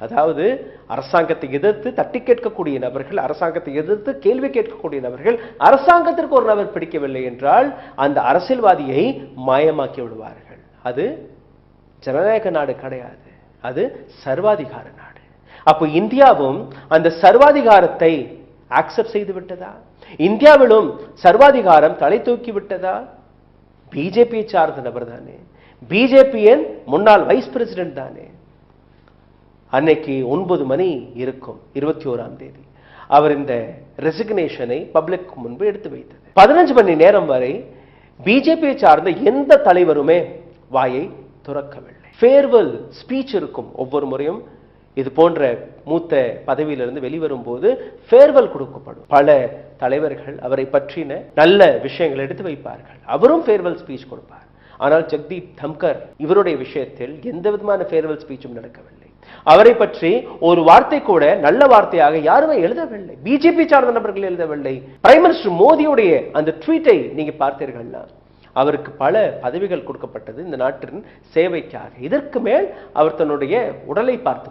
அதாவது அரசாங்கத்தை எதிர்த்து தட்டி கேட்கக்கூடிய நபர்கள், அரசாங்கத்தை எதிர்த்து கேள்வி கேட்கக்கூடிய நபர்கள், அரசாங்கத்திற்கு ஒரு நபர் பிடிக்கவில்லை என்றால் அந்த அரசியல்வாதியை மாயமாக்கி விடுவார்கள். அது ஜனநாயக நாடு கிடையாது, அது சர்வாதிகார நாடு. அப்போ இந்தியாவும் அந்த சர்வாதிகாரத்தை ஆக்செப்ட் செய்து விட்டதா? இந்தியாவிலும் சர்வாதிகாரம் தலை தூக்கி விட்டதா? பிஜேபி சார்ந்த நபர் தானே, பிஜேபியின் முன்னாள் வைஸ் பிரசிடென்ட் தானே. அன்னைக்கு 9 மணி இருக்கும் 21ஆம் தேதி அவர் இந்த ரெசிக்னேஷனை பப்ளிக் முன்பு எடுத்து வைத்தது. 15 மணி நேரம் வரை பிஜேபி சார்ந்த எந்த தலைவருமே வாயை துறக்கவில்லை. ஃபேர்வெல் ஸ்பீச் இருக்கும். ஒவ்வொரு முறையும் இது போன்ற மூத்த பதவியிலிருந்து வெளிவரும் போது ஃபேர்வெல் கொடுக்கப்படும். பல தலைவர்கள் அவரை பற்றின நல்ல விஷயங்களை எடுத்து வைப்பார்கள். அவரும் ஃபேர்வெல் ஸ்பீச் கொடுப்பார். ஆனால் ஜெகதீப் தம்கர் இவருடைய விஷயத்தில் எந்த விதமான ஃபேர்வெல் ஸ்பீச்சும் நடக்கவில்லை. அவரை பற்றி ஒரு வார்த்தை கூட நல்ல வார்த்தையாக யாருமே எழுதவில்லை. பிஜேபி சார்ந்த நபர்கள் எழுதவில்லை. பிரைம் மினிஸ்டர் மோடியுடைய அந்த ட்வீட்டை நீங்க பார்த்தீர்கள்னா அவருக்கு பல பதவிகள் கொடுக்கப்பட்டது இந்த நாட்டின் சேவைக்காக. இதற்கு மேல் அவர் தன்னுடைய உடலை பார்த்து